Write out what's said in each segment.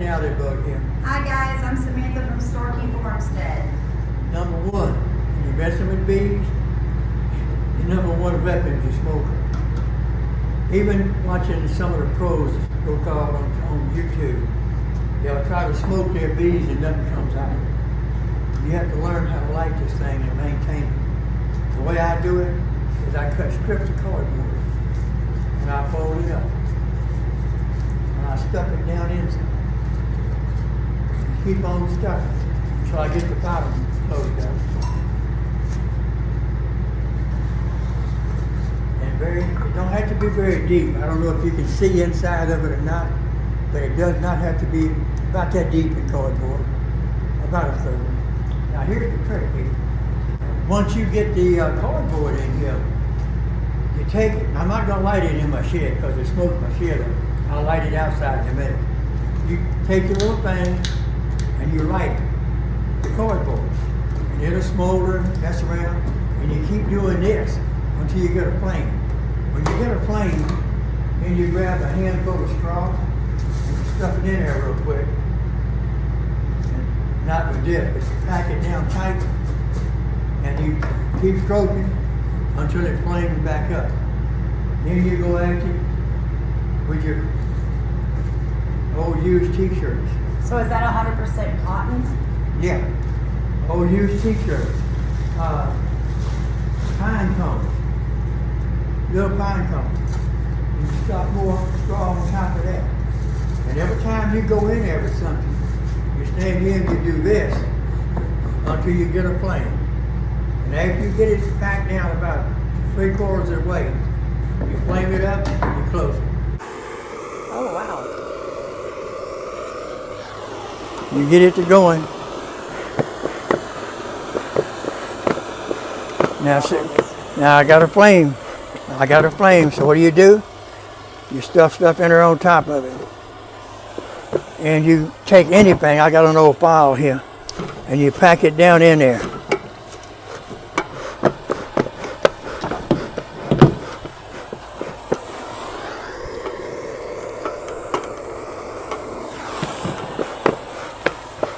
Now they bug him. Hi guys, I'm Samantha from Storkey Farmstead. Number one, when you're messing with bees, the number one weapon is your smoker. Even watching some of the pros go call on YouTube, they'll try to smoke their bees and nothing comes out. You have to learn how to light this thing and maintain it. The way I do it is I cut strips of cardboard and I fold it up and I stuff it down inside. Keep on stuffing until I get the bottom closed up. And it don't have to be very deep. I don't know if you can see inside of it or not, but it does not have to be about that deep in cardboard, about a third. Now here's the trick here. Once you get the cardboard in here, you take it. I'm not going to light it in my shed because it smokes my shed up. I'll light it outside in a minute. You take the little thing and you light it, the cardboard, and it'll smolder, mess around, and you keep doing this until you get a flame. When you get a flame, then you grab a handful of straw and you stuff it in there real quick. And not with this, but you pack it down tight and you keep stroking until it flames back up. Then you go at it with your old used t-shirts. So is that 100% cotton? Yeah, old used t-shirts, pine cones, little pine cones. And you stuff more straw on top of that. And every time you go in there with something, you stand here and you do this until you get a flame. And after you get it packed down about 3/4 of the way, you flame it up and you close it. Oh wow. You get it to going. Now, now I got a flame. So what do? You stuff stuff in there on top of it. And you take anything, I got an old file here, and you pack it down in there.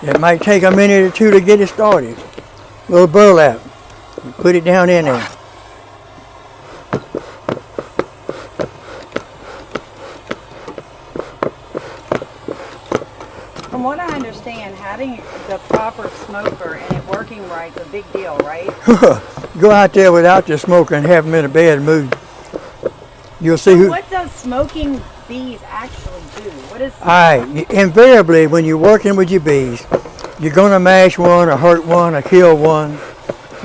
It might take a minute or two to get it started. A little burlap. You put it down in there. From what I understand, having the proper smoker and it working right is a big deal, right? Go out there without the smoker and have them in a bad mood. You'll see who. What does smoking bees actually do? What is? Alright, invariably when you're working with your bees, you're gonna mash one or hurt one or kill one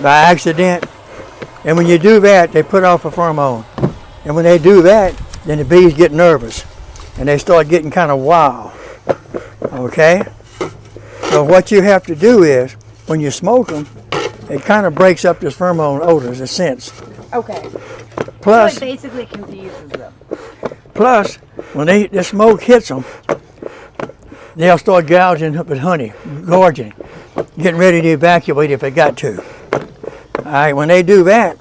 by accident. And when you do that, they put off a pheromone. And when they do that, then the bees get nervous and they start getting kind of wild. Okay? So what you have to do is, when you smoke them, it kind of breaks up this pheromone odors, a sense. Okay. Plus, so it basically confuses them. Plus, when the smoke hits them, they'll start gouging up with honey, gorging, getting ready to evacuate if they got to. All right, when they do that,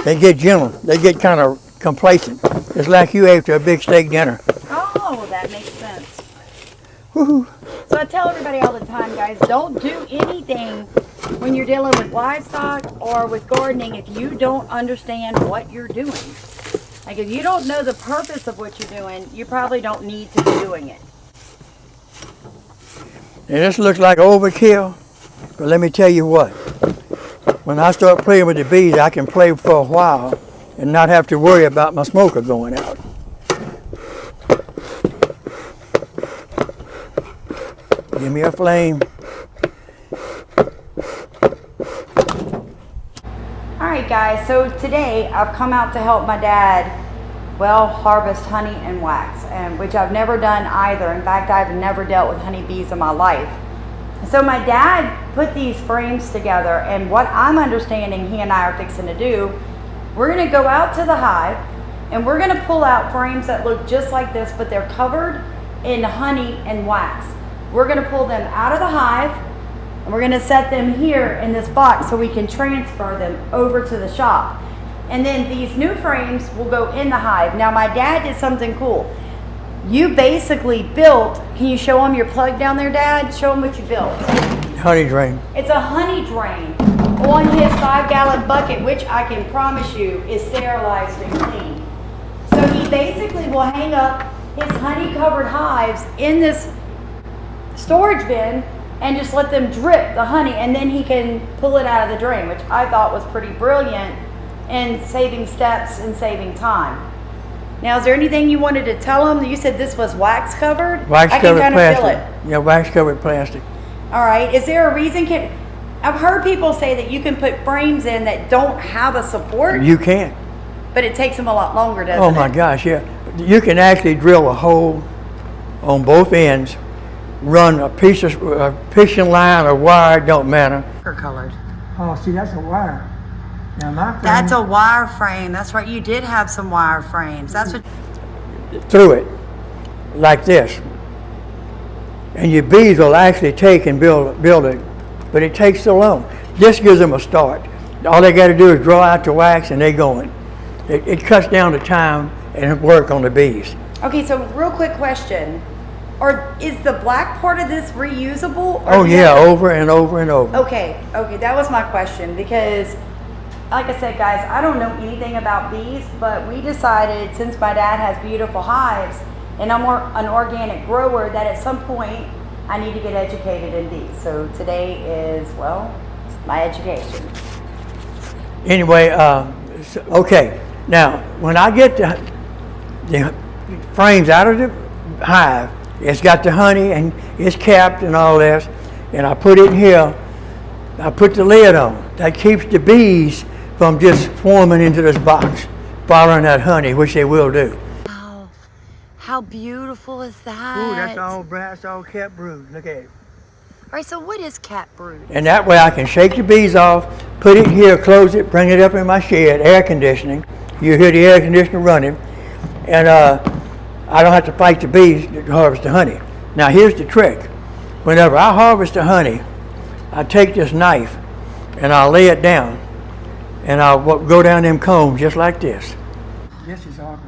they get gentle. They get kind of complacent. It's like you after a big steak dinner. Oh, that makes sense. Woo-hoo. So I tell everybody all the time, guys, don't do anything when you're dealing with livestock or with gardening if you don't understand what you're doing. Like if you don't know the purpose of what you're doing, you probably don't need to be doing it. And this looks like overkill, but let me tell you what. When I start playing with the bees, I can play for a while and not have to worry about my smoker going out. Give me a flame. Alright guys, so today I've come out to help my dad, well, harvest honey and wax, which I've never done either. In fact, I've never dealt with honeybees in my life. So my dad put these frames together, and what I'm understanding he and I are fixing to do, we're going to go out to the hive and we're going to pull out frames that look just like this, but they're covered in honey and wax. We're going to pull them out of the hive and we're going to set them here in this box so we can transfer them over to the shop. And then these new frames will go in the hive. Now my dad did something cool. You basically built, can you show them your plug down there, Dad? Show them what you built. Honey drain. It's a honey drain on his 5-gallon bucket, which I can promise you is sterilized and clean. So he basically will hang up his honey-covered hives in this storage bin and just let them drip the honey, and then he can pull it out of the drain, which I thought was pretty brilliant in saving steps and saving time. Now, is there anything you wanted to tell him? You said this was wax covered? Wax covered I can kind plastic. of feel it. Yeah, wax covered plastic. All right. Is there a reason? I've heard people say that you can put frames in that don't have a support, You can. but it takes them a lot longer, doesn't it? Oh my gosh, yeah. You can actually drill a hole on both ends, run a piece of fishing line or wire, don't matter. Colored. Oh, see, that's a wire. Now my frame, That's a wire frame. That's right. You did have some wire frames. That's what. through it, like this. And your bees will actually take and build it, but it takes so long. This gives them a start. All they got to do is draw out the wax and they're going. It cuts down the time and work on the bees. Okay, so real quick question. Or is the black part of this reusable? Or Oh do you yeah, have to- over and over and over. Okay, that was my question because, like I said, guys, I don't know anything about bees, but we decided since my dad has beautiful hives and I'm an organic grower that at some point I need to get educated in bees. So today is, well, my education. Anyway, okay. Now, when I get the frames out of the hive, it's got the honey and it's capped and all this, and I put it in here. I put the lid on. That keeps the bees from just forming into this box, following that honey, which they will do. Wow, how beautiful is that? Ooh, that's all cat brood. Look at it. All right, so what is cat brood? And that way I can shake the bees off, put it here, close it, bring it up in my shed, air conditioning. You hear the air conditioner running, and I don't have to fight the bees to harvest the honey. Now here's the trick. Whenever I harvest the honey, I take this knife and I'll lay it down and I'll go down them combs just like this. This is awkward.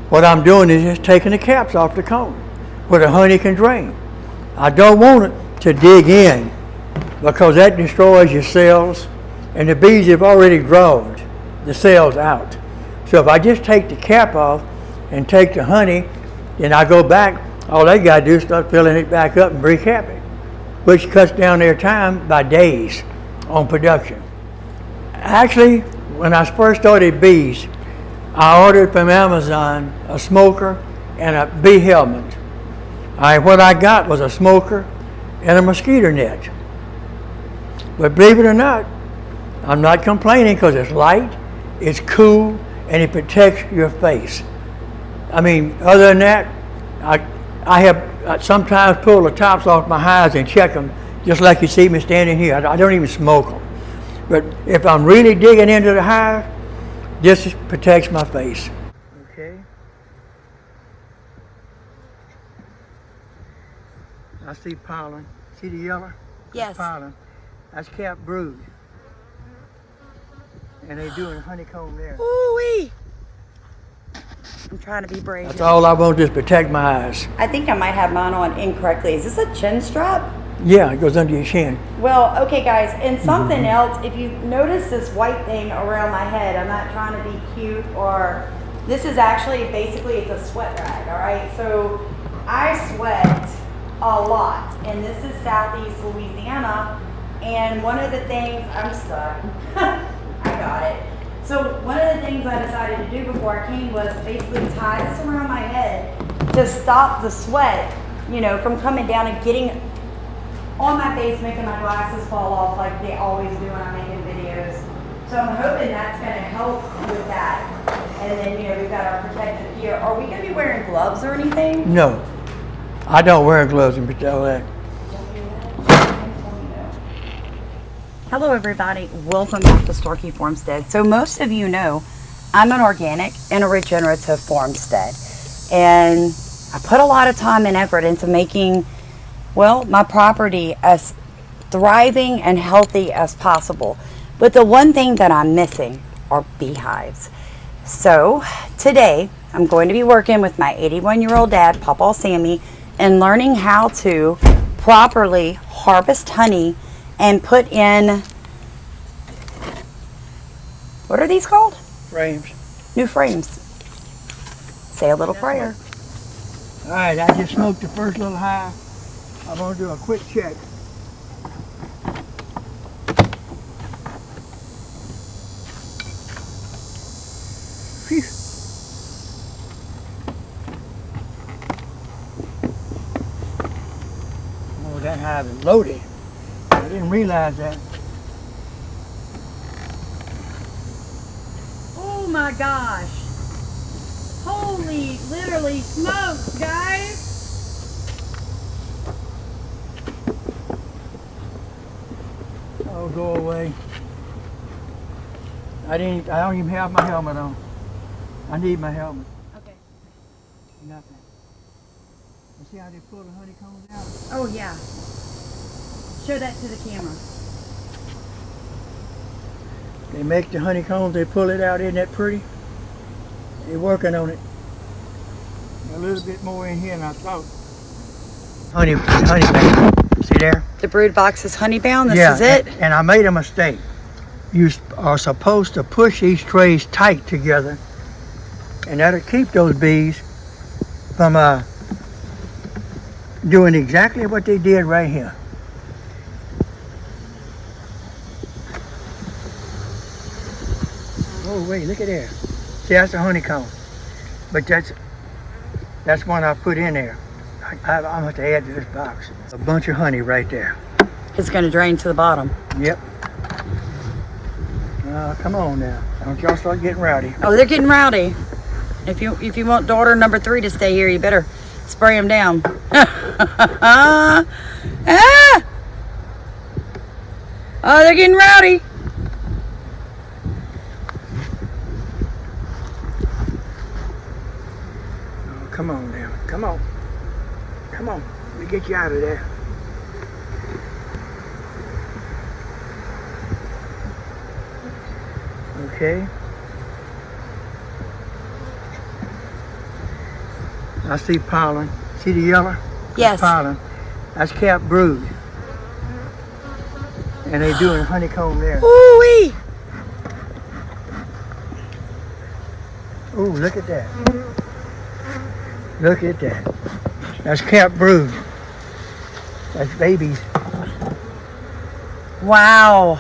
What I'm doing is just taking the caps off the comb where the honey can drain. I don't want it to dig in because that destroys your cells, and the bees have already drawn the cells out. So if I just take the cap off and take the honey, then I go back, all they got to do is start filling it back up and recap it, which cuts down their time by days on production. Actually, when I first started bees, I ordered from Amazon a smoker and a bee helmet. What I got was a smoker and a mosquito net. But believe it or not, I'm not complaining because it's light, it's cool, and it protects your face. I mean, other than that, I have sometimes pulled the tops off my hives and check them, just like you see me standing here. I don't even smoke them. But if I'm really digging into the hive, this protects my face. Okay. I see pollen. See the yellow? Yes. That's pollen. That's cap brood. And they're doing honeycomb there. Ooh-wee. I'm trying to be brave. That's all I want, is protect my eyes. I think I might have mine on incorrectly. Is this a chin strap? Yeah, it goes under your chin. Well, okay, guys, and something else, if you notice this white thing around my head, I'm not trying to be cute, or this is actually, basically, it's a sweat rag, all right? So I sweat a lot, and this is Southeast Louisiana, and one of the things, I'm stuck, I got it. So one of the things I decided to do before I came was basically tie this around my head to stop the sweat, you know, from coming down and getting on my face, making my glasses fall off like they always do when I'm making videos. So I'm hoping that's going to help with that. And then, you know, we've got our protective gear. Are we going to be wearing gloves or anything? No, I don't wear gloves and protect all that. Hello everybody, welcome back to Storky Farmstead. So most of you know I'm an organic and a regenerative farmstead. And I put a lot of time and effort into making, well, my property as thriving and healthy as possible. But the one thing that I'm missing are beehives. So today I'm going to be working with my 81-year-old dad, Pawpaw Sammy, and learning how to properly harvest honey and put in, what are these called? Frames. New frames. Say a little prayer. All right, I just smoked the first little high. I'm gonna do a quick check. Phew. Oh, that hive is loaded. I didn't realize that. Oh my gosh. Holy, literally smokes, guys. Oh, go away. I don't even have my helmet on. I need my helmet. Okay. Nothing. You see how they pull the honeycombs out? Oh yeah. Show that to the camera. They make the honeycombs, they pull it out. Isn't that pretty? They're working on it. A little bit more in here than I thought. Honey bag. See there? The brood box is honey bound. This Yeah, is it. And I made a mistake. You are supposed to push these trays tight together, and that'll keep those bees from doing exactly what they did right here. Oh wait, look at there. See, that's a honeycomb, but that's one I put in there. I'm going to add to this box. A bunch of honey right there. It's going to drain to the bottom. Yep. Come on now. Don't y'all start getting rowdy. Oh, they're getting rowdy. If you want daughter number 3 to stay here, you better spray them down. Ah! Oh, they're getting rowdy. Oh, come on now. Come on. Come on. Let me get you out of there. Okay. I see pollen. See the yellow? Yes. That's pollen. That's cap brood. And they're doing honeycomb there. Ooh-wee. Ooh, look at that. Look at that. That's cap brood. That's babies. Wow.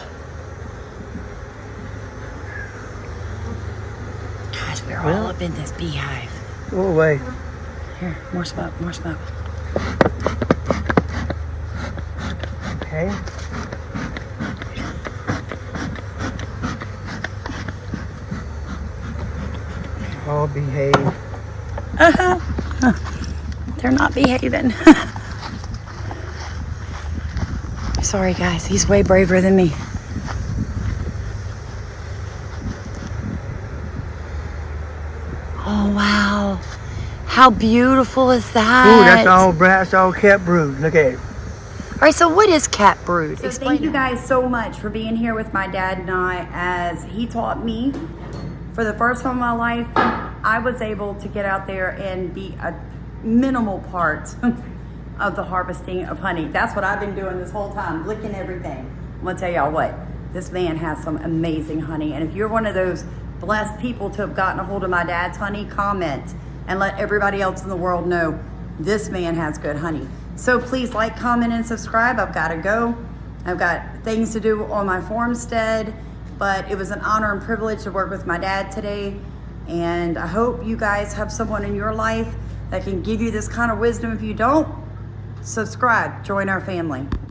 Gosh, we're all up in this beehive. Go away. Here, more smoke, more smoke. Okay. All behave. Uh-huh. They're not behaving. Sorry, guys. He's way braver than me. Oh, wow. How beautiful is that? Ooh, that's all cat brood. Look at it. All right, so what is cat brood? So thank you guys so much for being here with my dad and I, as he taught me. For the first time in my life, I was able to get out there and be a minimal part of the harvesting of honey. That's what I've been doing this whole time, licking everything. I'm gonna tell y'all what, this man has some amazing honey. And if you're one of those blessed people to have gotten a hold of my dad's honey, comment and let everybody else in the world know this man has good honey. So please like, comment, and subscribe. I've got to go. I've got things to do on my farmstead, but it was an honor and privilege to work with my dad today. And I hope you guys have someone in your life that can give you this kind of wisdom. If you don't, subscribe, join our family.